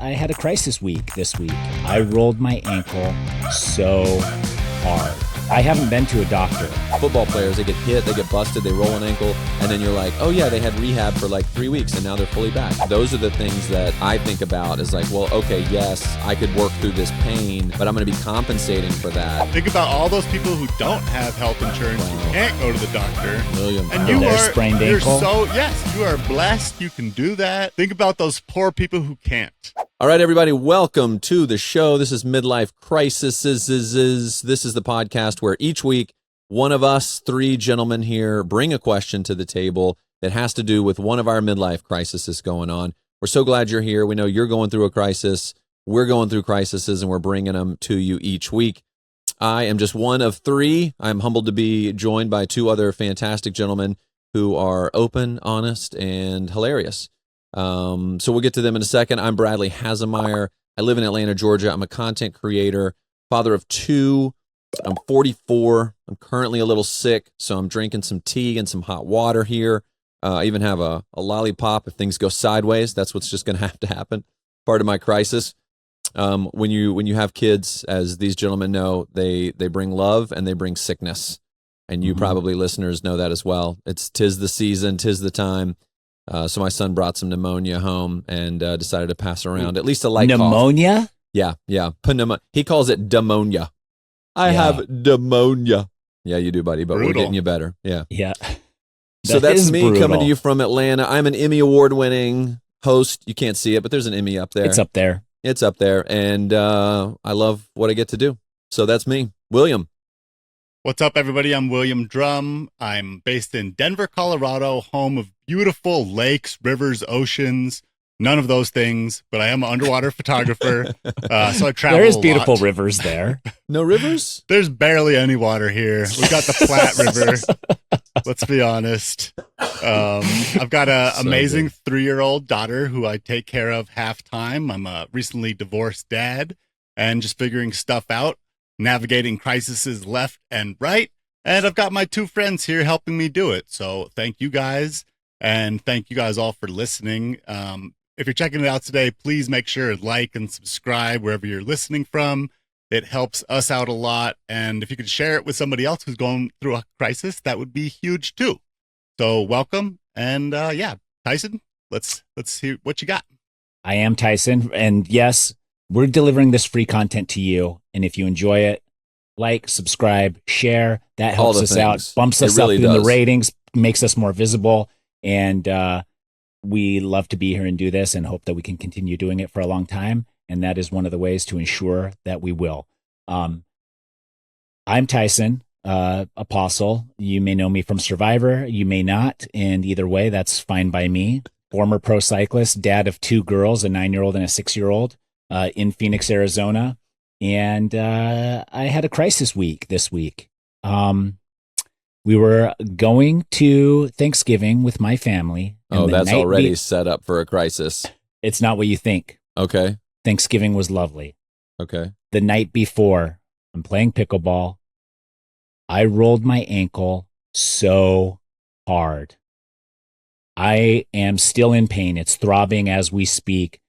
I had a crisis week this week. I rolled my ankle so hard. I haven't been to a doctor. Football players, they get hit, they get busted, they roll an ankle, and then you're like, oh yeah, they had rehab for like 3 weeks and now they're fully back. Those are the things that I think about is like, well, okay, yes, I could work through this pain, but I'm going to be compensating for that. Think about all those people who don't have health insurance, who can't go to the doctor. William, And Their sprained ankle. Yes, you are blessed. You can do that. Think about those poor people who can't. All right, everybody, welcome to the show. This is Midlife Crisisses. This is the podcast where each week, one of us three gentlemen here bring a question to the table that has to do with one of our midlife crises going on. We're so glad you're here. We know you're going through a crisis. We're going through crises, and we're bringing them to you each week. I am just one of three. I'm humbled to be joined by two other fantastic gentlemen who are open, honest, and hilarious. So we'll get to them in a second. I'm Bradley Hasemeyer. I live in Atlanta, Georgia. I'm a content creator, father of two. I'm 44. I'm currently a little sick, so I'm drinking some tea and some hot water here. I even have a lollipop if things go sideways. That's what's just going to have to happen. Part of my crisis. When you have kids, as these gentlemen know, they bring love and they bring sickness. And you probably listeners know that as well. Tis the season, tis the time. So my son brought some pneumonia home and decided to pass around at least a light Pneumonia? cough. Yeah. He calls it demonia. I have demonia. Yeah, you do, buddy, but Brutal. We're getting you better. Yeah. Yeah. So that's me brutal. coming to you from Atlanta. I'm an Emmy Award-winning host. You can't see it, but there's an Emmy up there. It's up there. It's up there, and I love what I get to do. So that's me, William. What's up, everybody? I'm William Drumm. I'm based in Denver, Colorado, home of beautiful lakes, rivers, oceans, none of those things, but I am an underwater photographer, so I travel There is a beautiful lot. rivers there. No rivers? There's barely any water here. We've got the Platte River, let's be honest. I've got an So amazing good. 3-year-old daughter who I take care of half time. I'm a recently divorced dad and just figuring stuff out, navigating crises left and right. And I've got my two friends here helping me do it. So thank you guys. And thank you guys all for listening. If you're checking it out today, please make sure to like and subscribe wherever you're listening from. It helps us out a lot. And if you could share it with somebody else who's going through a crisis, that would be huge too. So welcome. And yeah, Tyson, let's hear what you got. I am Tyson. And yes, we're delivering this free content to you. And if you enjoy it, like, subscribe, share. That All helps the us out, things. bumps It us really up in the does. ratings, makes us more visible. And we love to be here and do this and hope that we can continue doing it for a long time. And that is one of the ways to ensure that we will. I'm Tyson Apostol. You may know me from Survivor. You may not. And either way, that's fine by me. Former pro cyclist, dad of two girls, a 9-year-old and a 6-year-old, in Phoenix, Arizona. And I had a crisis week this week. We were going to Thanksgiving with my family. And Oh, the that's night already set up for a crisis. it's not what you think. Okay. Thanksgiving was lovely. Okay. The night before, I'm playing pickleball. I rolled my ankle so hard. I am still in pain. It's throbbing as we speak.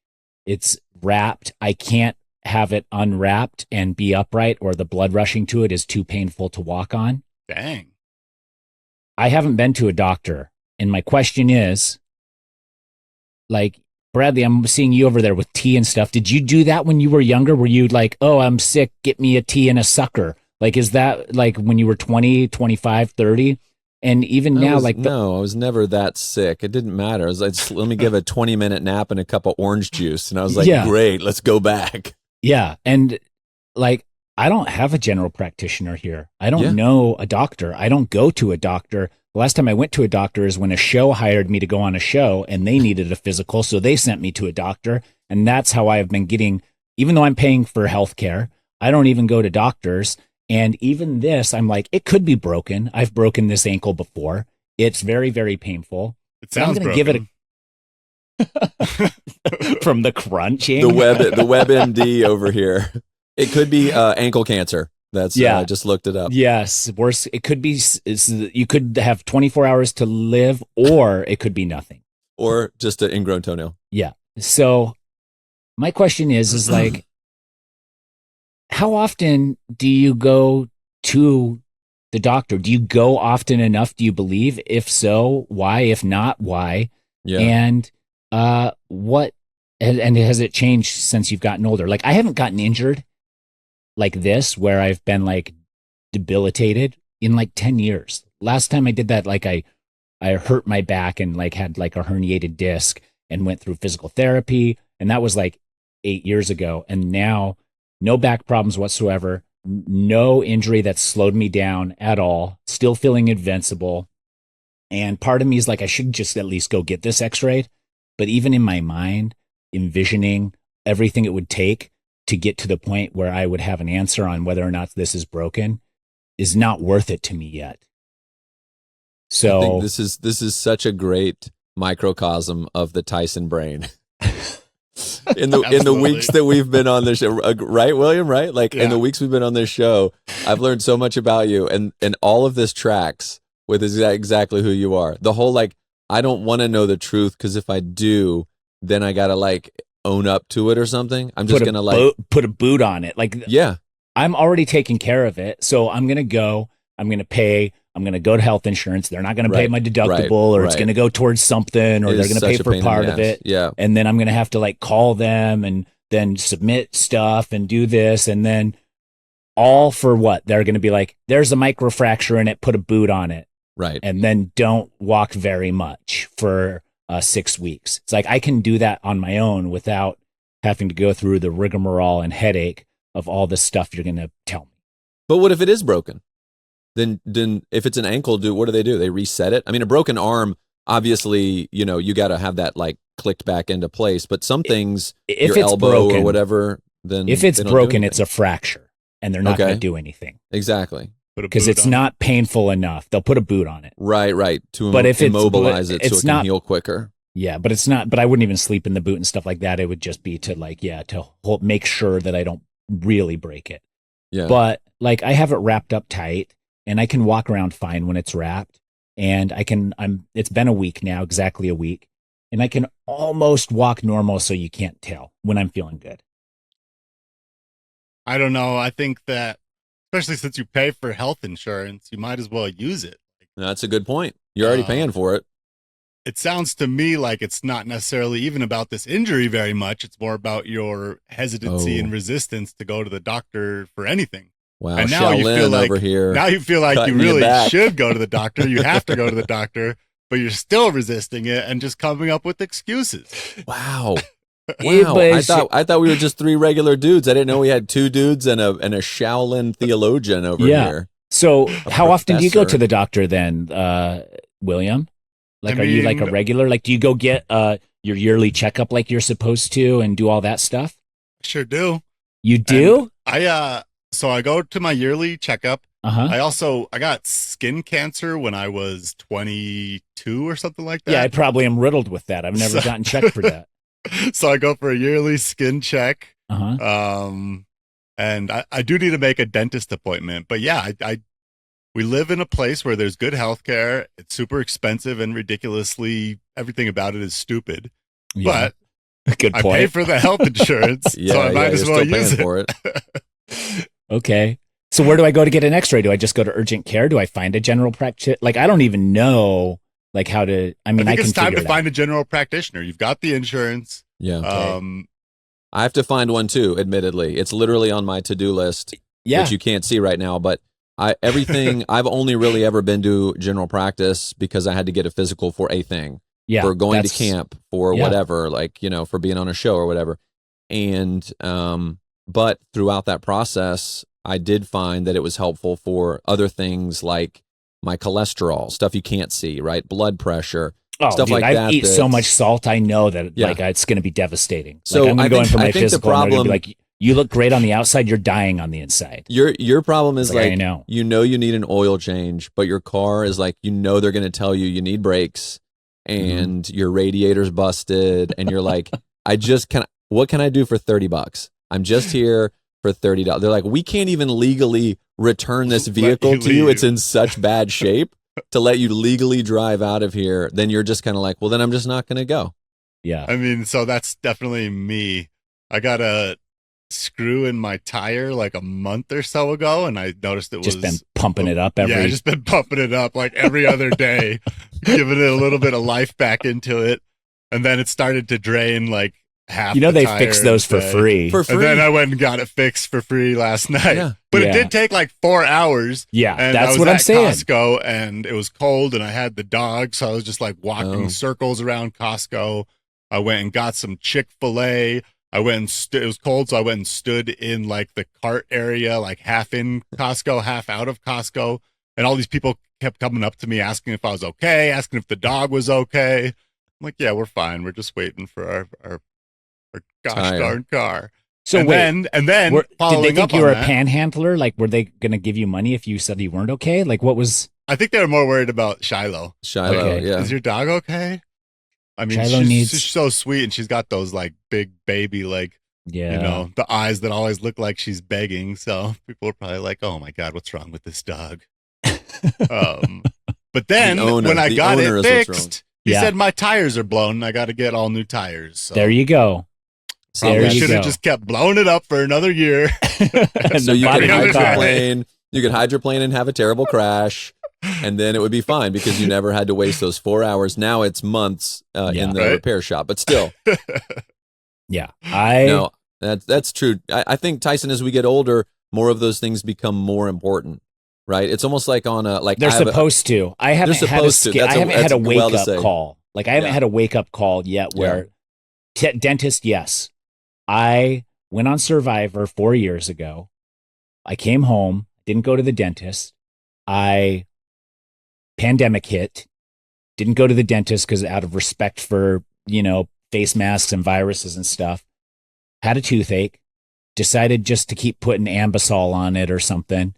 It's wrapped. I can't have it unwrapped and be upright, or the blood rushing to it is too painful to walk on. Dang. I haven't been to a doctor. And my question is, like, Bradley, I'm seeing you over there with tea and stuff. Did you do that when you were younger? Were you like, oh, I'm sick, get me a tea and a sucker? Like, is that like when you were 20, 25, 30? And even now, No, I was never that sick. It didn't matter. I was like, let me give a 20-minute nap and a cup of orange juice. And I was like, Yeah. great, let's go back. yeah. And like, I don't have a general practitioner here. I don't Yeah. know a doctor. I don't go to a doctor. The last time I went to a doctor is when a show hired me to go on a show and they needed a physical. So they sent me to a doctor. And that's how I have been getting, even though I'm paying for healthcare, I don't even go to doctors. And even this, I'm like, it could be broken. I've broken this ankle before. It's very, very painful. It So I'm sounds gonna broken. give it from the crunching. The WebMD over here. It could be ankle cancer. That's I just looked it up. Yes, worse. It could be. You could have 24 hours to live, or it could be nothing. Or just an ingrown toenail. Yeah. So my question is like, how often do you go to the doctor? Do you go often enough? Do you believe? If so, why? If not, why? Yeah. And what? And has it changed since you've gotten older? Like, I haven't gotten injured like this, where I've been like debilitated in like 10 years. Last time I did that, like I hurt my back and like had like a herniated disc and went through physical therapy. And that was like 8 years ago. And now no back problems whatsoever. No injury that slowed me down at all. Still feeling invincible. And part of me is like, I should just at least go get this x-rayed. But even in my mind, envisioning everything it would take to get to the point where I would have an answer on whether or not this is broken is not worth it to me yet. So I think this is such a great microcosm of the Tyson brain. In the weeks that we've been on this show, right, William? Right, like in the weeks we've been on this show, I've learned so much about you, and all of this tracks with exactly who you are. The whole like, I don't want to know the truth because if I do, then I gotta like own up to it or something. I'm just gonna like put a boot on it. Like, yeah, I'm already taking care of it, so I'm gonna go. I'm gonna pay. I'm going to go to health insurance. They're not going to pay my deductible, or it's going to go towards something, or they're going to pay for part of it. Yeah. And then I'm going to have to like call them and then submit stuff and do this. And then all for what? They're going to be like, there's a microfracture in it, put a boot on it. Right. And then don't walk very much for 6 weeks. It's like, I can do that on my own without having to go through the rigmarole and headache of all this stuff you're going to tell me. But what if it is broken? Then if it's an ankle, what do? They reset it? I mean, a broken arm, obviously, you know, you got to have that like clicked back into place. But some things, if your it's elbow broken, or whatever, then if it's broken, it's a fracture, and they're not going to do anything. Exactly. Because it's not painful enough. They'll put a boot on it. Right. To but if immobilize it so it not, can heal quicker. Yeah, but it's not. But I wouldn't even sleep in the boot and stuff like that. It would just be to like, make sure that I don't really break it. Yeah. But like, I have it wrapped up tight. And I can walk around fine when it's wrapped. And it's been a week now, exactly a week. And I can almost walk normal, so you can't tell when I'm feeling good. I don't know. I think that, especially since you pay for health insurance, you might as well use it. That's a good point. You're already paying for it. It sounds to me like it's not necessarily even about this injury very much. It's more about your hesitancy and resistance to go to the doctor for anything. Wow, and now you feel like, over here. Now you feel like you really should go to the doctor. You have to go to the doctor, but you're still resisting it and just coming up with excuses. Wow. I thought we were just three regular dudes. I didn't know we had two dudes and a Shaolin theologian over here. So how often do you go to the doctor then, William? Like, are you like a regular? Like, do you go get your yearly checkup like you're supposed to and do all that stuff? Sure do. You do? And so I go to my yearly checkup. Uh-huh. I got skin cancer when I was 22 or something like that. Yeah, I probably am riddled with that. I've never gotten checked for that. So I go for a yearly skin check. Uh-huh. And I do need to make a dentist appointment. But yeah, we live in a place where there's good health care. It's super expensive and everything about it is stupid. Yeah. But good point. I pay for the health insurance, so I might as well use it. For it. Okay. So where do I go to get an x-ray? Do I just go to urgent care? Do I find a general practitioner? Like, I don't even know like how to, I mean, I think it's time to find a general practitioner. You've got the insurance. Yeah. Okay. I have to find one too, admittedly. It's literally on my to-do list, which you can't see right now, but everything I've only really ever been to general practice because I had to get a physical for a thing. Yeah. For going to camp, for whatever, like, you know, for being on a show or whatever. And but throughout that process, I did find that it was helpful for other things like my cholesterol, stuff you can't see, right? Blood pressure, stuff like that. I eat so much salt, I know that like it's going to be devastating. So like, I'm going to go in for my physical. The problem, be like, you look great on the outside, you're dying on the inside. Your problem is like you need an oil change, but your car is like, they're going to tell you need brakes and your radiator's busted, and you're like, what can I do for $30? I'm just here for $30. They're like, we can't even legally return this vehicle to you. It's in such bad shape to let you legally drive out of here. Then you're just kind of like, well, then I'm just not going to go. Yeah. I mean, so that's definitely me. I got a screw in my tire like a month or so ago, and I noticed it Just was been pumping it up every. yeah, I just been pumping it up like every other day, giving it a little bit of life back into it, and then it started to drain like half. You know, the they tire fix in those a for day. free. For free. And then I went and got it fixed for free last night. Yeah. But Yeah. it did take like 4 hours. Yeah, And I that's was what I'm at saying. Costco, and it was cold, and I had the dog, so I was just like walking Oh. circles around Costco. I went and got some Chick-fil-A. I went and it was cold, so I went and stood in like the cart area, like half in Costco, half out of Costco. And all these people kept coming up to me asking if I was okay, asking if the dog was okay. I'm like, yeah, we're fine. We're just waiting for our gosh Tire. darn car. So and wait, then did they following think up you were on a that, panhandler? Like, were they going to give you money if you said you weren't okay? Like, what was? I think they were more worried about Shiloh. Shiloh, Okay. yeah. Is your dog okay? I mean, Shiloh needs- she's so sweet, and she's got those like big baby, like, Yeah, you know, the eyes that always look like she's begging. So people are probably like, oh my God, what's wrong with this dog? But then The owner- when I the got owner it is what's wrong. fixed, he Yeah. said my tires are blown and I got to get all new tires. So there you go. probably there you should have go. just kept blowing it up for another year. And So the you bottom could of the car. hydroplane. You could hydroplane and have a terrible crash, and then it would be fine because you never had to waste those 4 hours. Now it's months Yeah. in the Right. repair shop, but still, Yeah, no, that's true. I think, Tyson, as we get older, more of those things become more important, right? It's almost like on a like they're I have a- supposed to. I haven't They're had a supposed to. I That's haven't had a that's wake well to up say. call. Like, I haven't Yeah. had a wake up call yet where dentist. Yes, I went on Survivor 4 years ago. I came home, didn't go to the dentist. Pandemic hit, didn't go to the dentist because out of respect for, face masks and viruses and stuff. Had a toothache, decided just to keep putting Ambisol on it or something.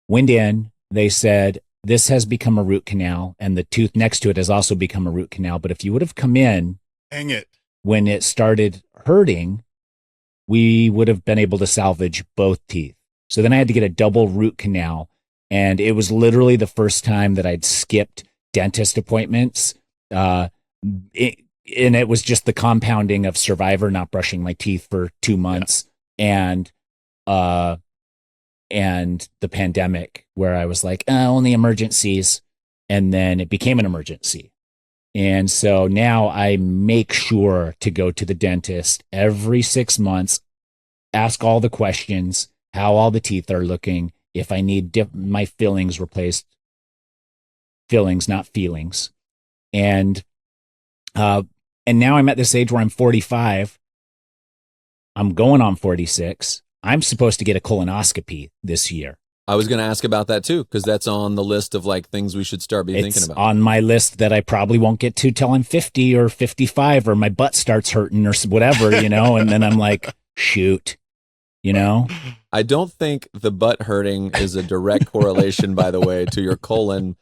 Went in, they said, this has become a root canal, and the tooth next to it has also become a root canal. But if you would have come in Dang it. when it started hurting, we would have been able to salvage both teeth. So then I had to get a double root canal. And it was literally the first time that I'd skipped dentist appointments. And it was just the compounding of Survivor, not brushing my teeth for 2 months, and the pandemic, where I was like, only emergencies. And then it became an emergency. And so now I make sure to go to the dentist every 6 months, ask all the questions, how all the teeth are looking, if I need my fillings replaced, fillings, not feelings. And now I'm at this age where I'm 45. I'm going on 46. I'm supposed to get a colonoscopy this year. I was going to ask about that too, because that's on the list of like things we should start thinking It's about. on my list that I probably won't get to till I'm 50 or 55, or my butt starts hurting or whatever, and then I'm like, shoot, I don't think the butt hurting is a direct correlation, by the way, to your colon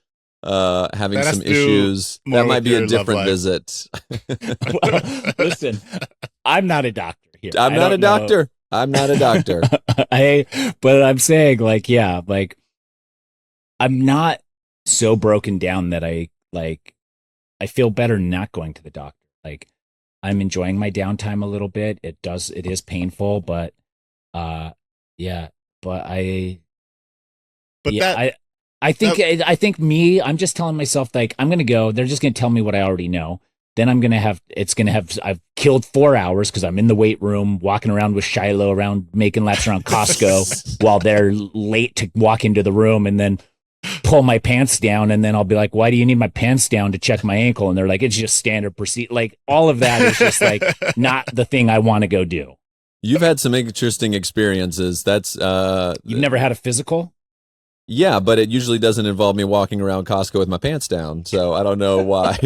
having That has some to do issues. more That might with be a your love different life. visit. Well, listen, I'm not a doctor here. I'm I not a don't know. doctor. I'm not a doctor. But I'm saying, like, yeah, like, I'm not so broken down that I feel better not going to the doctor. Like, I'm enjoying my downtime a little bit. It is painful, but yeah, but But yeah, I think I'm just telling myself, like, I'm going to go, they're just going to tell me what I already know. Then I've killed 4 hours because I'm in the weight room, walking around with Shiloh around, making laps around Costco while they're late to walk into the room, and then pull my pants down. And then I'll be like, why do you need my pants down to check my ankle? And they're like, it's just standard procedure. Like, all of that is just like not the thing I want to go do. You've had some interesting experiences. That's You've never had a physical? yeah, but it usually doesn't involve me walking around Costco with my pants down. So I don't know why.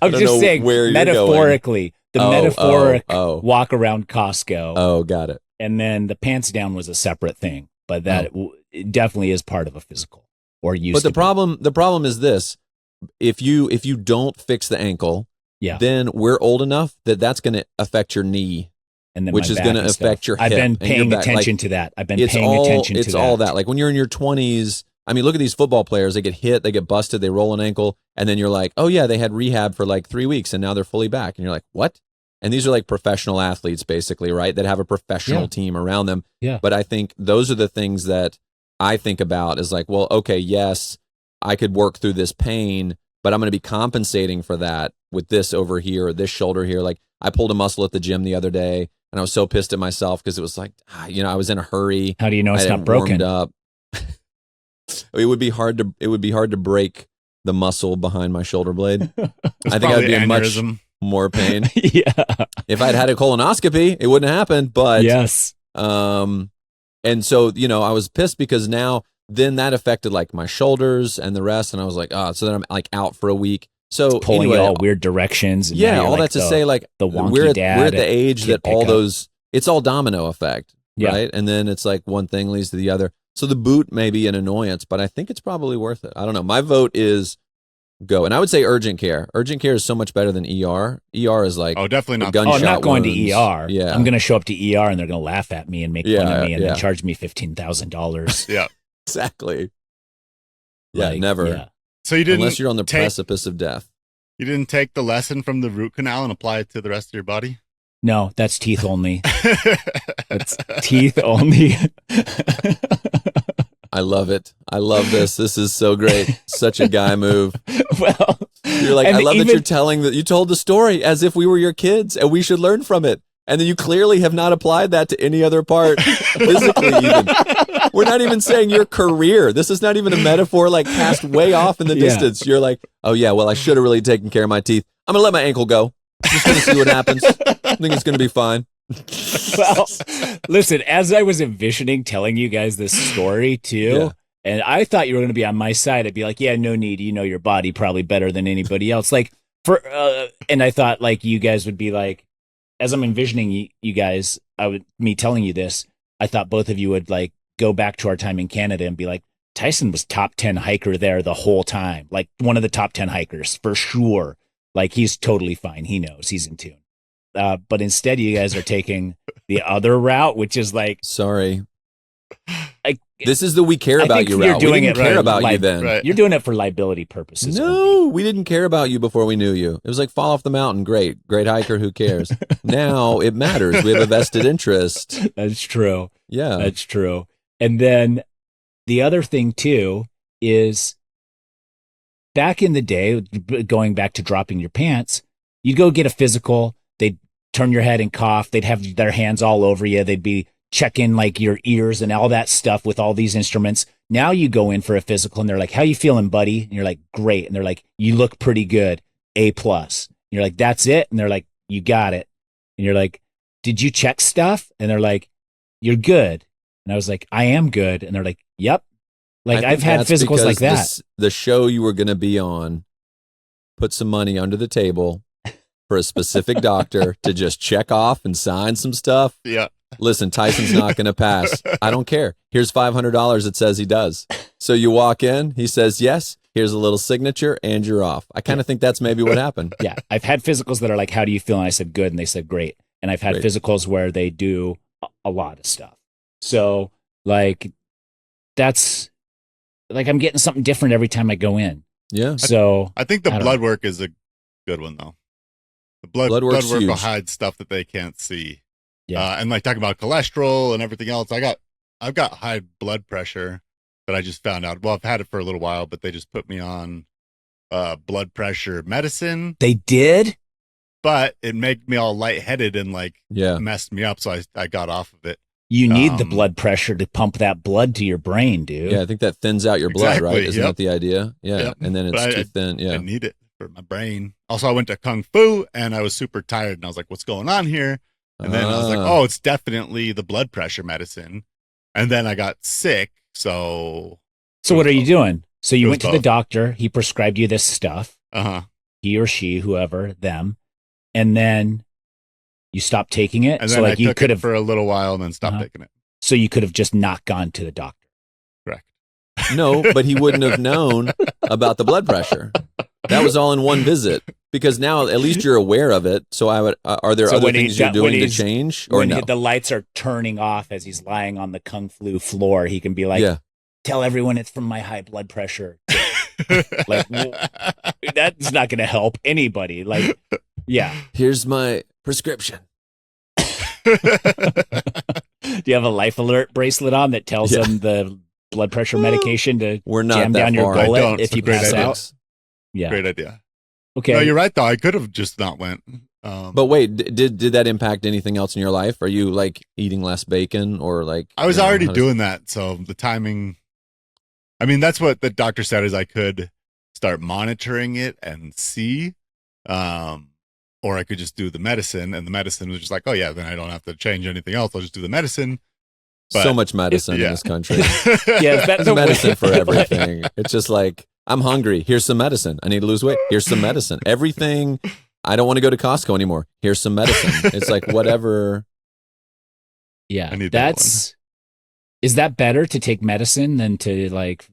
I'm don't just know saying, where you're metaphorically, the metaphoric oh. walk around Costco, Oh, got it. and then the pants down was a separate thing, but that it definitely is part of a physical, or used But to the problem is this: if you don't fix the ankle, Yeah. then we're old enough that that's going to affect your knee, and then which my is back going to and affect stuff. your I've hip been and your paying back. attention Like, to that. I've been it's paying all attention to it's that. all that. Like when you're in your 20s, I mean, look at these football players. They get hit, they get busted, they roll an ankle, and then you're like, oh yeah, they had rehab for like 3 weeks, and now they're fully back, and you're like, what? And these are like professional athletes, basically, right? That have a professional team around them. Yeah. But I think those are the things that I think about is like, well, okay, yes, I could work through this pain, but I'm going to be compensating for that with this over here or this shoulder here. Like I pulled a muscle at the gym the other day and I was so pissed at myself because it was like, I was in a hurry. How do you know it's I not hadn't broken? warmed up. It would be hard to break the muscle behind my shoulder blade. I think I'd be in much more pain. Yeah. If I'd had a colonoscopy, it wouldn't happen. But yes. And so, I was pissed because then that affected like my shoulders and the rest. And I was like, so then I'm like out for a week. So it's pulling anyway, you all weird directions. And all that to say, like the wonky we're dad at the age that all those, it's all domino effect, Yeah. right? And then it's like one thing leads to the other. So the boot may be an annoyance, but I think it's probably worth it. I don't know. My vote is go. And I would say urgent care. Urgent care is so much better than ER. ER is like, definitely not. gunshot I'm not going wounds. to ER. Yeah. I'm going to show up to ER and they're going to laugh at me and make fun of me and then charge me $15,000. Yeah. Exactly. Yeah, Like, never. yeah. So you didn't, unless you're on the precipice of death. You didn't take the lesson from the root canal and apply it to the rest of your body? No, that's teeth only. That's teeth only. I love it. I love this. This is so great. Such a guy move. Well, You're like, I love that you're telling that you told the story as if we were your kids and we should learn from it. And then you clearly have not applied that to any other part physically even. We're not even saying your career. This is not even a metaphor like cast way off in the distance. You're like, oh yeah, well, I should have really taken care of my teeth. I'm going to let my ankle go. Just going to see what happens. I think it's going to be fine. Well, listen, as I was envisioning telling you guys this story too, and I thought you were going to be on my side. I'd be like, yeah, no need. You know your body probably better than anybody else. Like and I thought like you guys would be like, as I'm envisioning you guys, me telling you this, I thought both of you would like go back to our time in Canada and be like, Tyson was top 10 hiker there the whole time. Like one of the top 10 hikers for sure. Like he's totally fine. He knows he's in tune. But instead you guys are taking the other route, which is like, sorry. This is the we care about you route. Doing we didn't care about you then. Right. You're doing it for liability purposes. No, we didn't care about you before we knew you. It was like fall off the mountain. Great hiker. Who cares? Now it matters. We have a vested interest. That's true. Yeah, that's true. And then the other thing too is back in the day, going back to dropping your pants, you'd go get a physical. They'd turn your head and cough. They'd have their hands all over you. They'd be checking like your ears and all that stuff with all these instruments. Now you go in for a physical and they're like, how you feeling, buddy? And you're like, great. And they're like, you look pretty good. A+. You're like, that's it. And they're like, you got it. And you're like, did you check stuff? And they're like, you're good. And I was like, I am good. And they're like, yep. Like I've had physicals like that. The show you were going to be on put some money under the table for a specific doctor to just check off and sign some stuff. Yeah. Listen, Tyson's not going to pass. I don't care. Here's $500 that says he does. So you walk in, he says yes, here's a little signature, and you're off. I kind of think that's maybe what happened. Yeah. I've had physicals that are like, how do you feel? And I said, good. And they said, great. And I've had physicals where they do a lot of stuff. So like, that's like, I'm getting something different every time I go in. Yeah. So I think the blood work is a good one though. The blood work will hide stuff that they can't see. Yeah. And like talking about cholesterol and everything else, I've got high blood pressure that I just found out. Well, I've had it for a little while, but they just put me on blood pressure medicine. They did? But it made me all lightheaded and like messed me up. So I got off of it. You need the blood pressure to pump that blood to your brain, dude. Yeah, I think that thins out your blood, right? Isn't that the idea? Yeah. Yep. And then it's too thin. Yeah. I need it for my brain. Also, I went to Kung Fu and I was super tired and I was like, what's going on here? And then I was like, oh, it's definitely the blood pressure medicine. And then I got sick. So what are you doing? So you went to the doctor. He prescribed you this stuff. Uh-huh. He or she, whoever, them. And then you stopped taking it. And then so like I you took could it have for a little while and then stopped taking it. So you could have just not gone to the doctor. Correct. No, but he wouldn't have known about the blood pressure. That was all in one visit. Because now at least you're aware of it. So I would. Are there other things you're doing to change, or no? The lights are turning off as he's lying on the Kung Flu floor, he can be like, "Tell everyone it's from my high blood pressure." Like that's not going to help anybody. Like, yeah. Here's my prescription. Do you have a life alert bracelet on that tells them the blood pressure medication to We're not jam that down your far. I gullet don't. if you Great pass idea. out? Yeah. Great idea. Okay. No, you're right though. I could have just not went. But wait, did that impact anything else in your life? Are you like eating less bacon or like? I was you know, already how does- doing that, so the timing. I mean, that's what the doctor said is I could start monitoring it and see, or I could just do the medicine, and the medicine was just like, oh yeah, then I don't have to change anything else. I'll just do the medicine. so But- much medicine in Yeah. this country. Yeah, is that There's the way- medicine for everything. It's just like, I'm hungry. Here's some medicine. I need to lose weight. Here's some medicine. Everything. I don't want to go to Costco anymore. Here's some medicine. It's like whatever. Yeah, I need that is that better to take medicine than to like,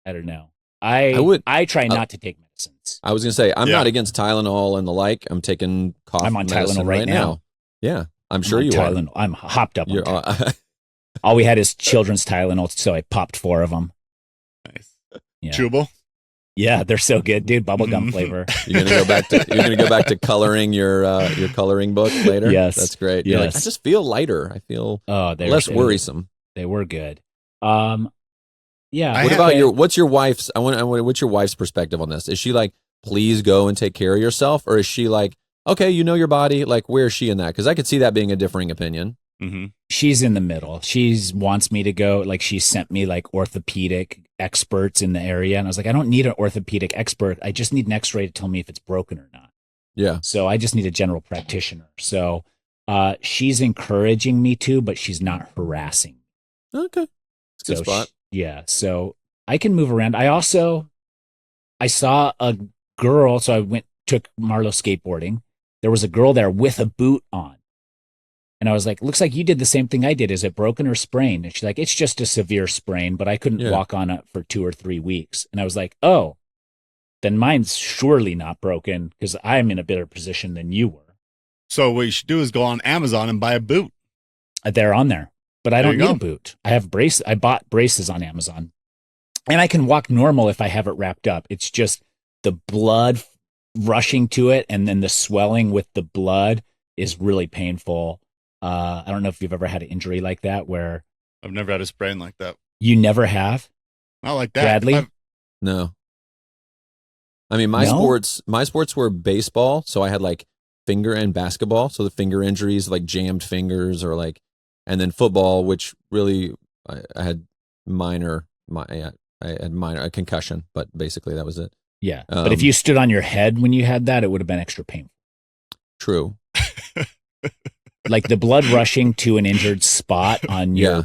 I don't know. I try not to take medicines. I was gonna say I'm Yeah. not against Tylenol and the like. I'm taking cough. I'm on medicine Tylenol right now. Yeah, I'm sure on you are. Tylenol. I'm hopped up on You're, Tylenol. All we had is children's Tylenol, so I popped 4 of them. Nice. Yeah, Chewable. yeah, they're so good, dude. Bubblegum Mhm. flavor. you're gonna go back to coloring your coloring book later. Yes. That's great. You're like, Yes. I just feel lighter. I feel Oh, they're less worrisome. They were good. Yeah. I What have- about what's your wife's? What's your wife's perspective on this? Is she like, please go and take care of yourself, or is she like, okay, you know your body? Like, where is she in that? Because I could see that being a differing opinion. Mm-hmm. She's in the middle. She wants me to go. Like, she sent me like orthopedic experts in the area, and I was like, I don't need an orthopedic expert. I just need an X-ray to tell me if it's broken or not. Yeah. So I just need a general practitioner. So she's encouraging me to, but she's not harassing. Okay. It's a good So spot. yeah, so I can move around. I saw a girl, so I took Marlo skateboarding. There was a girl there with a boot on. And I was like, looks like you did the same thing I did. Is it broken or sprained? And she's like, it's just a severe sprain, but I couldn't Yeah. walk on it for 2 or 3 weeks. And I was like, oh, then mine's surely not broken because I'm in a better position than you were. So what you should do is go on Amazon and buy a boot. They're on there, but I There don't you need a go. boot. I bought braces on Amazon, and I can walk normal if I have it wrapped up. It's just the blood rushing to it, and then the swelling with the blood is really painful. I don't know if you've ever had an injury like that where I've never had a sprain like that. you never have. Not like that. Bradley? I've- No. I mean, my No? sports were baseball, so I had like finger and basketball, so the finger injuries, like jammed fingers, or like, and then football, which really I had a concussion, but basically that was it. Yeah, but if you stood on your head when you had that, it would have been extra painful. True. Like the blood rushing to an injured spot on your Yeah.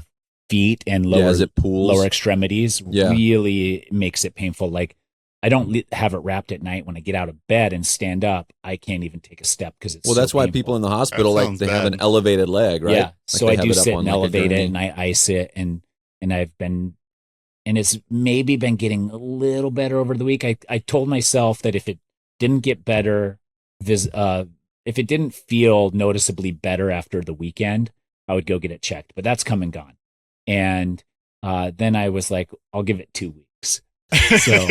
feet and Yeah, as it pools. lower extremities Yeah. really makes it painful. Like I don't have it wrapped at night. When I get out of bed and stand up, I can't even take a step because it's Well, so that's why painful. people in the hospital, That like, sounds they have bad. an elevated leg, right? Yeah, Like so they I have do it up sit on, and like, a elevate it, gurney. and I ice it, and I've been, and it's maybe been getting a little better over the week. I told myself that if it didn't get better, if it didn't feel noticeably better after the weekend, I would go get it checked. But that's come and gone, and then I was like, I'll give it 2 weeks. So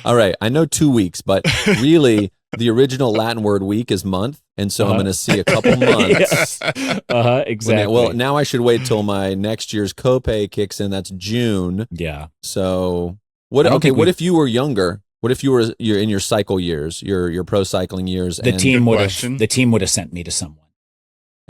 All right, I know 2 weeks, but really the original Latin word week is month, and so I'm going to see a couple months. Exactly. Well, now I should wait till my next year's copay kicks in. That's June. yeah. So what? I don't Okay, think what we- if you were younger? What if you're in your cycle years, your pro cycling years, The and team would question. have. The team would have sent me to someone.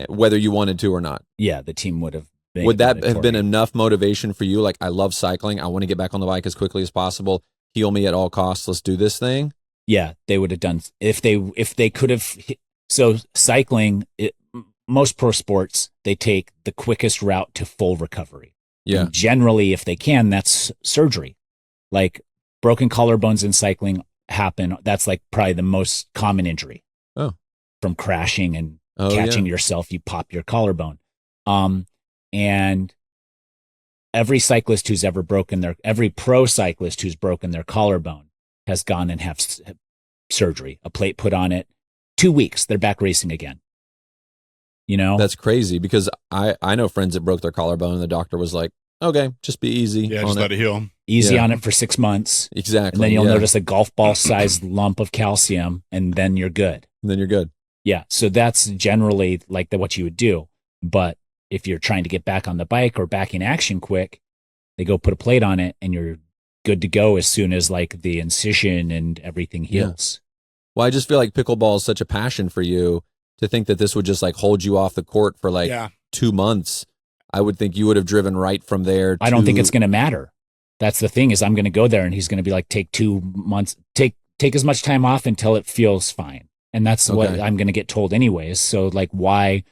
whether you wanted to or not? Yeah, the team would have. Been Would that for have been me. enough motivation for you? Like, I love cycling. I want to get back on the bike as quickly as possible. Heal me at all costs. Let's do this thing. Yeah, they would have done if they could have. So cycling, most pro sports, they take the quickest route to full recovery. Yeah. And generally, if they can, that's surgery. Like broken collarbones in cycling happen. That's like probably the most common injury. Oh. From crashing and Oh, catching yeah. yourself, you pop your collarbone. And every cyclist who's ever every pro cyclist who's broken their collarbone has gone and have surgery, a plate put on it. 2 weeks, they're back racing again. You know? That's crazy because I know friends that broke their collarbone and the doctor was like, okay, just be easy Yeah, on just it. let it heal. Easy Yeah. on it for 6 months. Exactly. And then you'll yeah. notice a golf ball sized lump of calcium, and then you're good. And then you're good. Yeah. So that's generally like what you would do. But if you're trying to get back on the bike or back in action quick, they go put a plate on it and you're good to go as soon as like the incision and everything heals. Well, I just feel like pickleball is such a passion for you, to think that this would just like hold you off the court for like 2 months. I would think you would have driven right from there. I don't think it's going to matter. That's the thing, is I'm going to go there and he's going to be like, take 2 months, take as much time off until it feels fine. And that's what I'm going to get told anyways. So like, why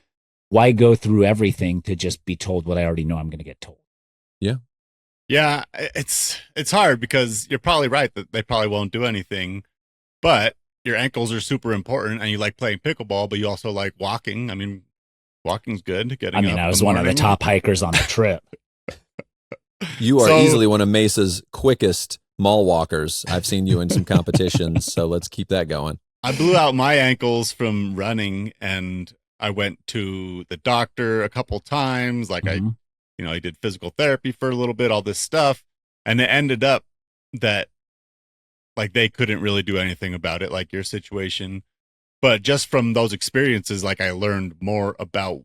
go through everything to just be told what I already know I'm going to get told? Yeah. Yeah. It's hard because you're probably right that they probably won't do anything, but your ankles are super important and you like playing pickleball, but you also like walking. I mean, walking's good. I was one of the top hikers on the trip. You are easily one of Mesa's quickest mall walkers. I've seen you in some competitions, so let's keep that going. I blew out my ankles from running, and I went to the doctor a couple times. Like I did physical therapy for a little bit, all this stuff. And it ended up that like they couldn't really do anything about it, like your situation. But just from those experiences, like I learned more about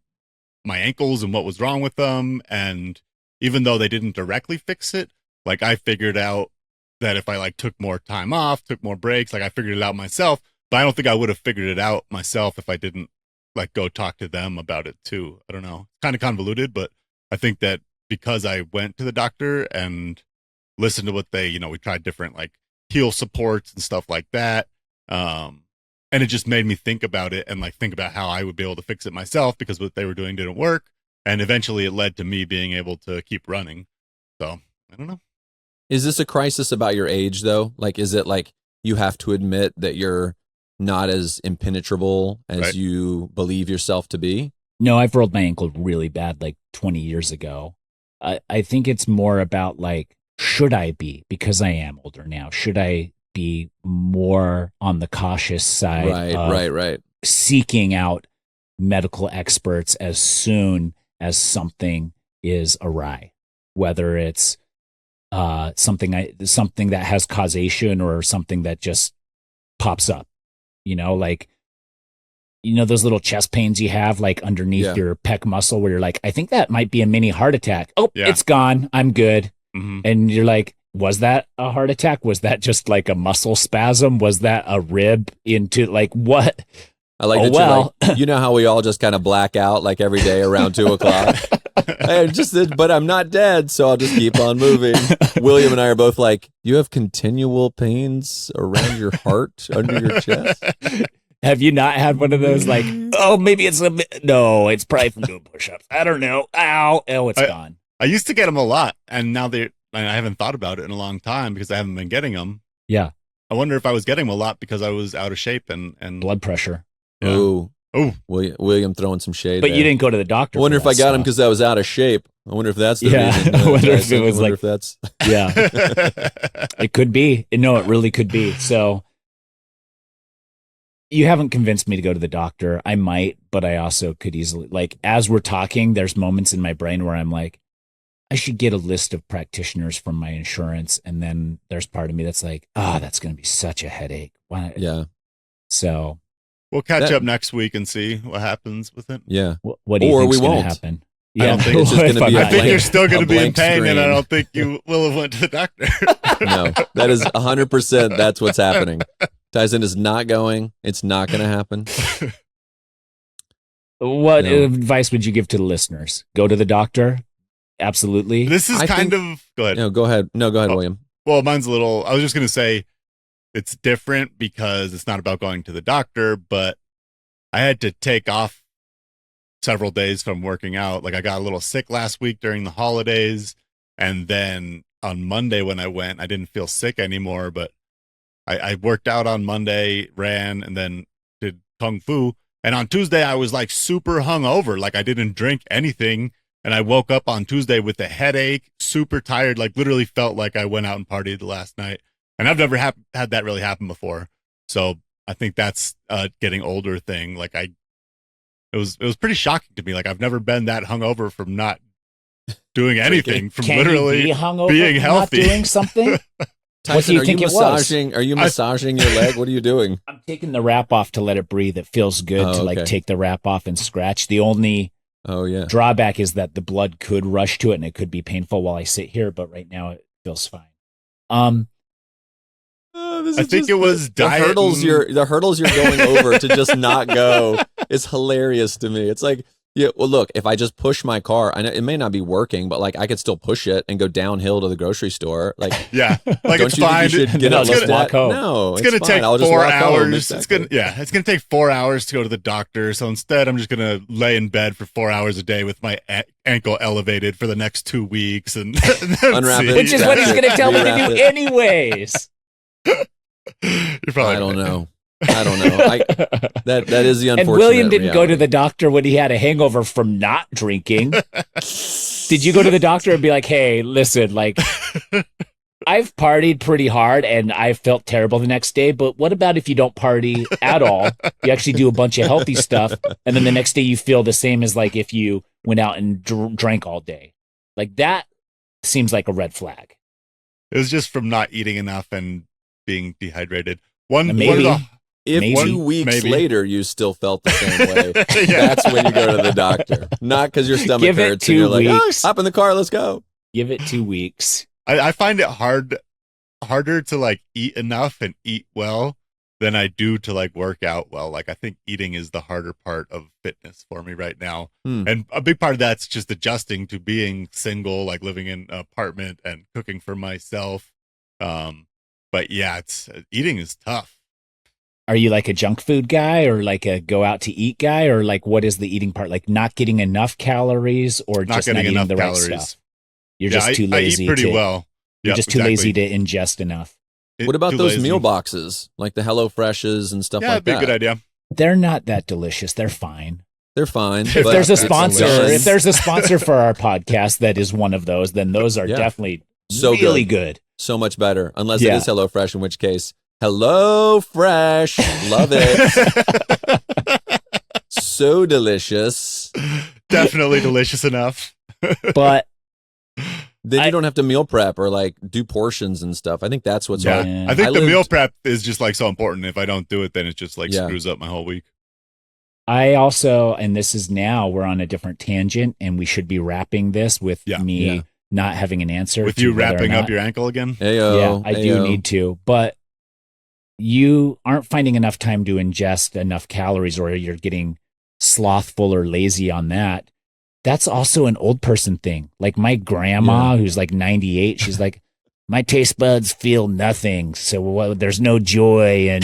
my ankles and what was wrong with them. And even though they didn't directly fix it, like I figured out that if I like took more time off, took more breaks, like I figured it out myself. But I don't think I would have figured it out myself if I didn't like go talk to them about it too. I don't know. It's kind of convoluted, but I think that because I went to the doctor and listened to what they, we tried different like heel supports and stuff like that. And it just made me think about it and like think about how I would be able to fix it myself, because what they were doing didn't work. And eventually it led to me being able to keep running. So I don't know. Is this a crisis about your age though? Like, is it like you have to admit that you're not as impenetrable as you believe yourself to be? No, I've rolled my ankle really bad like 20 years ago. I think it's more about like, should I be, because I am older now, should I be more on the cautious side? Right. Seeking out medical experts as soon as something is awry, whether it's something that has causation or something that just pops up. Like, those little chest pains you have like underneath your pec muscle where you're like, I think that might be a mini heart attack. Oh, it's gone. I'm good. Mm-hmm. And you're like, was that a heart attack? Was that just like a muscle spasm? Was that a rib into like what? I like you know how we all just kind of black out like every day around 2:00. But I'm not dead, so I'll just keep on moving. William and I are both like, you have continual pains around your heart, under your chest. Have you not had one of those like, oh, maybe it's no, it's probably from doing push-ups. I don't know. Ow. Oh, it's gone. I used to get them a lot, and now I haven't thought about it in a long time because I haven't been getting them. Yeah. I wonder if I was getting them a lot because I was out of shape and blood pressure. Yeah. Oh, William throwing some shade. But there. You didn't go to the doctor. I wonder if I got him because I was out of shape. I wonder if that's the reason. I wonder if it was like, if that's. Yeah. It could be. No, it really could be. So you haven't convinced me to go to the doctor. I might, but I also could easily, like, as we're talking, there's moments in my brain where I'm like, I should get a list of practitioners from my insurance. And then there's part of me that's like, that's going to be such a headache. Why? Yeah. So we'll catch up next week and see what happens with it. Yeah. What do you think is going to happen? I don't think it's just going to be. I think you're still going to be in pain, screen. and I don't think you will have went to the doctor. No, that is 100%. That's what's happening. Tyson is not going. It's not going to happen. What advice would you give to the listeners? Go to the doctor? Absolutely. This is go ahead. No, go ahead. No, go ahead, William. Well, mine's a little, I was just going to say it's different because it's not about going to the doctor, but I had to take off several days from working out. Like I got a little sick last week during the holidays. And then on Monday when I went, I didn't feel sick anymore, but I worked out on Monday, ran, and then did Kung Fu. And on Tuesday, I was like super hungover. Like I didn't drink anything. And I woke up on Tuesday with a headache, super tired, like literally felt like I went out and partied last night. And I've never had that really happen before. So I think that's a getting older thing. Like it was pretty shocking to me. Like I've never been that hungover from not doing anything, from literally being healthy. Not doing something? Tyson, do you are think you it was? massaging? Are you massaging your leg? What are you doing? I'm taking the wrap off to let it breathe. It feels good to like okay. take the wrap off and scratch. The only Oh yeah. drawback is that the blood could rush to it and it could be painful while I sit here, but right now it feels fine. I think it was the hurdles you're going over to just not go is hilarious to me. It's like, yeah, well, look, if I just push my car, I know it may not be working, but like I could still push it and go downhill to the grocery store. Like, yeah, like don't it's you fine. think you should get No, it just looked walk at? home. No, It's gonna fine. take I'll just 4 walk home. hours. Exactly. It's gonna take 4 hours to go to the doctor. So instead, I'm just gonna lay in bed for 4 hours a day with my ankle elevated for the next 2 weeks, and Unwrap it. Which is what he's going to tell me to Rewrap do it. anyways. You're probably I don't right. know. That is the unfortunate. And William didn't go reality. to the doctor when he had a hangover from not drinking. Did you go to the doctor and be like, hey, listen, like, I've partied pretty hard and I felt terrible the next day, but what about if you don't party at all? You actually do a bunch of healthy stuff, and then the next day you feel the same as like if you went out and drank all day. Like, that seems like a red flag. It was just from not eating enough and being dehydrated. One of Maybe. the If Maybe. 2 weeks Maybe. later you still felt the same way, Yeah. that's when you go to the doctor. Not because your stomach Give it hurts 2 and you're like, oh, weeks. hop in the car, let's go. Give it 2 weeks. I find it harder to like eat enough and eat well than I do to like work out well. Like, I think eating is the harder part of fitness for me right now. And a big part of that's just adjusting to being single, like living in an apartment and cooking for myself. But yeah, eating is tough. Are you like a junk food guy or like a go out to eat guy, or like what is the eating part? Like not getting enough calories or Not just not getting eating enough the right calories. stuff? You're Yeah, just too lazy. I eat pretty well. You're Yep, just too exactly. lazy to ingest enough. What about Too those lazy. meal boxes, like the Hello Freshes and stuff Yeah, like it'd be that? a good idea. They're not that delicious. They're fine. They're fine. If If but there's a it's sponsor, done. if there's a sponsor for our podcast that is one of those, then those are Yeah. definitely So really good. so much better, unless Yeah. it is Hello Fresh, in which case, Hello Fresh, love it, so delicious. Definitely delicious enough. But Then I- you don't have to meal prep or like do portions and stuff. I think that's what's Yeah. hard. Yeah. I think I the meal lived- prep is just like so important. If I don't do it, then it just like Yeah. screws up my whole week. I also, and this is now, we're on a different tangent, and we should be wrapping this with Yeah. me Yeah. not having an answer. With to you whether or wrapping up not- your ankle again. Ayo, Yeah, I do ayo. need to, but you aren't finding enough time to ingest enough calories, or you're getting slothful or lazy on that. That's also an old person thing. Like my grandma, who's like 98, she's like, my taste buds feel nothing. So there's no joy. And,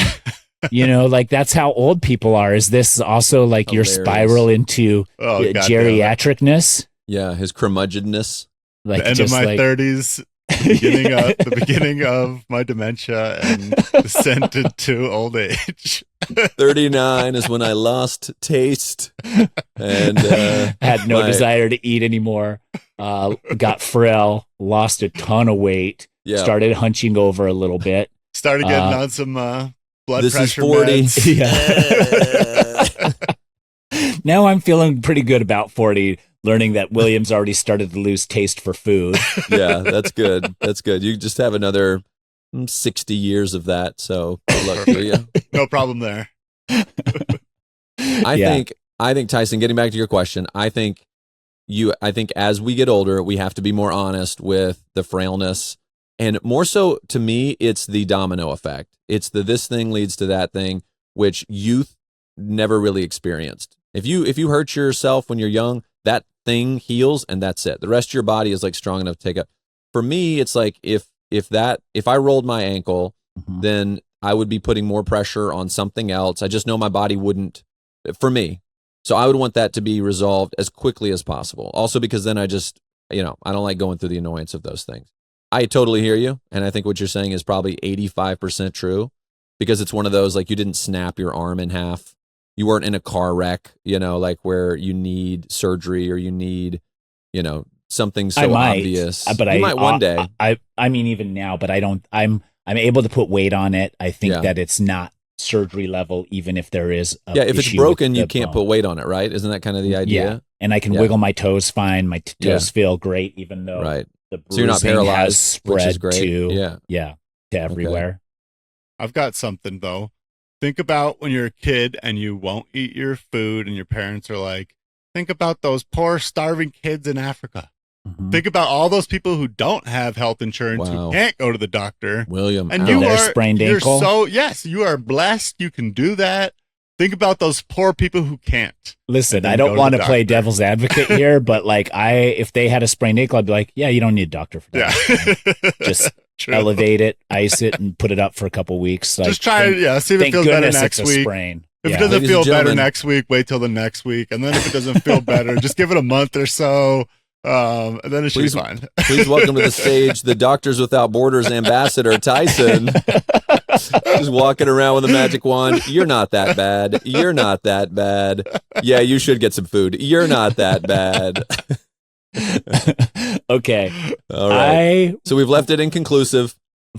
you know, like that's how old people are. Is this also like your Hilarious. spiral into Oh, God damn it. geriatricness? Yeah, his curmudgeonness. Like The end of just my like, 30s, the beginning of my dementia, and descended to old age. 39 is when I lost taste and had no my- desire to eat anymore, got frail, lost a ton of weight, Yeah. started hunching over a little bit. Started getting on some blood This is pressure 40. meds. Now I'm feeling pretty good about 40, learning that William's already started to lose taste for food. Yeah, that's good. That's good. You just have another 60 years of that. So good luck to you. No problem there. I think Tyson, getting back to your question, I think as we get older, we have to be more honest with the frailness. And more so to me, it's the domino effect. It's this thing leads to that thing, which youth never really experienced. If you hurt yourself when you're young, that thing heals and that's it. The rest of your body is like strong enough to take up. For me, it's like if I rolled my ankle, Mhm. then I would be putting more pressure on something else. I just know my body wouldn't, for me. So I would want that to be resolved as quickly as possible. Also because then I just, I don't like going through the annoyance of those things. I totally hear you. And I think what you're saying is probably 85% true, because it's one of those, like, you didn't snap your arm in half. You weren't in a car wreck, like where you need surgery or you need, something so I might, obvious. but you might one day. I mean, even now, but I don't. I'm able to put weight on it. I think Yeah. that it's not surgery level, even if there is. If it's broken, you can't put weight on it, right? Isn't that kind of the idea? Yeah, and I can Yeah. wiggle my toes fine. My toes Yeah. feel great, even though Right. the So you're not bruising paralyzed, has spread which is great. to. Yeah. Yeah. to everywhere. I've got something though. Think about when you're a kid and you won't eat your food and your parents are like, think about those poor starving kids in Africa. Mhm. Think about all those people who don't have health insurance, Wow. who can't go to the doctor. William, And ouch. you their are sprained you're ankle. so yes, you are blessed. You can do that. Think about those poor people who can't. Listen, And then I go don't to want the to play doctor. devil's advocate here, but like if they had a sprained ankle, I'd be like, yeah, you don't need a doctor for that. Yeah. Just True. elevate it, ice it, and put it up for a couple weeks. Like, Just try it. See if it Thank feels better goodness next it's a week. sprain. If Yeah. it doesn't Ladies feel and better gentlemen. next week, wait till the next week. And then if it doesn't feel better, just give it a month or so. And then it should Please- be fine. Please welcome to the stage the Doctors Without Borders ambassador, Tyson. Just walking around with a magic wand. You're not that bad. You're not that bad. Yeah, you should get some food. You're not that bad. Okay. All right. I So we've left it inconclusive.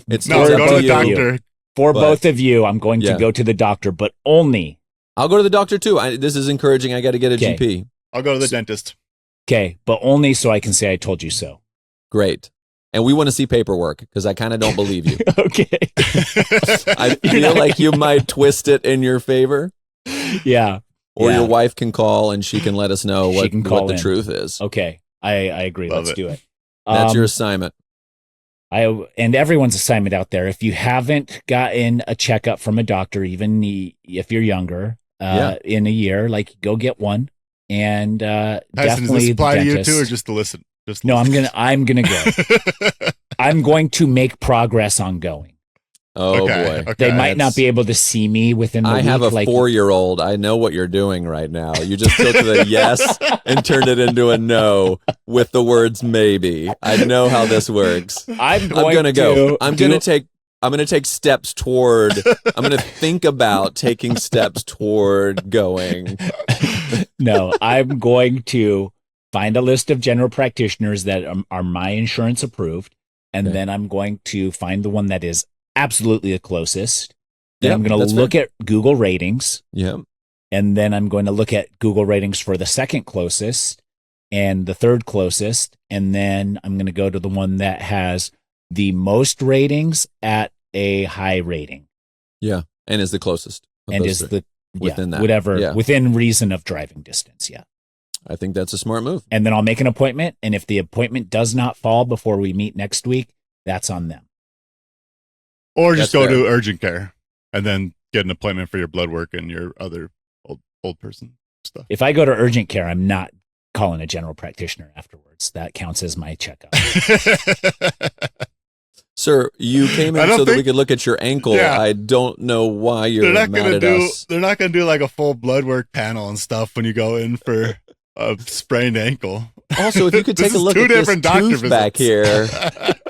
It's No, It's up go up to to the you. doctor. for But- both of you, I'm going Yeah. to go to the doctor, but only. I'll go to the doctor too. This is encouraging. I got to get a Okay. GP. I'll go to the dentist. Okay, but only so I can say I told you so. Great. And we want to see paperwork because I kind of don't believe you. Okay. I You're feel not- like you might twist it in your favor, Yeah. or Yeah. your wife can call and she can let us know She what can call the in. truth is. Okay. I agree. Love Let's it. do it. That's your assignment. And everyone's assignment out there. If you haven't gotten a checkup from a doctor, even if you're younger, in a year, like go get one. And Tyson, does definitely this apply the to you dentist. too, or just to listen? Just No, listen. I'm gonna go. I'm going to make progress on going. Oh Okay, boy. okay, They might not that's- be able to see me within the I week. have a like, 4-year-old. I know what you're doing right now. You just took the yes and turned it into a no with the words maybe. I know how this works. I'm going gonna go. I'm gonna to take steps toward. I'm gonna think about taking steps toward going. No, I'm going to find a list of general practitioners that are my insurance approved, and Okay. then I'm going to find the one that is absolutely the closest. Then Yep, I'm going that's to look at Google ratings, Yeah. and then I'm going to look at Google ratings for the second closest and the third closest, and then I'm going to go to the one that has the most ratings at a high rating, Yeah. And is the closest. of and those is three. Within that. whatever Yeah. within reason of driving distance. Yeah. I think that's a smart move. And then I'll make an appointment. And if the appointment does not fall before we meet next week, that's on them. Or just That's go to fair. urgent care and then get an appointment for your blood work and your other old person stuff. If I go to urgent care, I'm not calling a general practitioner afterwards. That counts as my checkup. Sir, you came I in don't so that we think- could look at your ankle. Yeah. I don't know why you're they're not mad gonna at do. us. They're not gonna do like a full blood work panel and stuff when you go in for a sprained ankle. Also, if you could This take a is look two at this different doctor tooth back here. visits.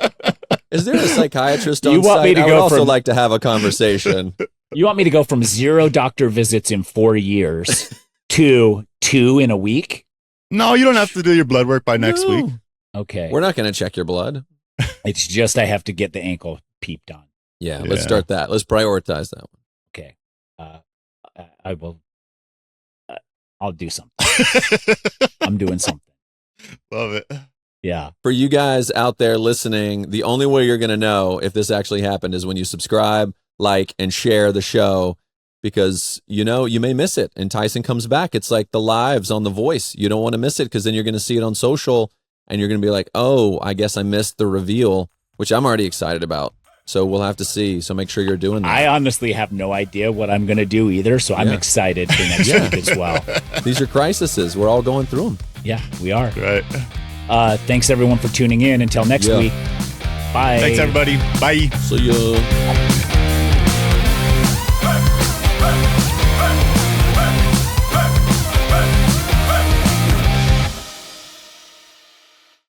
Is there a psychiatrist on You want site? me to I would go also from- like to have a conversation. You want me to go from 0 doctor visits in 4 years to 2 in a week? No, you don't have to do your blood work by next No. week. Okay. We're not going to check your blood. It's just I have to get the ankle peeped on. Yeah, Yeah. let's start that. Let's prioritize that one. Okay. I will. I'll do something. I'm doing something. Love it. Yeah. For you guys out there listening, the only way you're going to know if this actually happened is when you subscribe, like, and share the show, because, you may miss it. And Tyson comes back. It's like the lives on The Voice. You don't want to miss it because then you're going to see it on social and you're going to be like, oh, I guess I missed the reveal, which I'm already excited about. So we'll have to see. So make sure you're doing that. I honestly have no idea what I'm going to do either, so I'm Yeah. excited for next Yeah. week as well. These are crises. We're all going through them. Yeah, we are. Right. Thanks everyone for tuning in. Until next Yeah. week. Bye. Thanks, everybody. Bye. So you.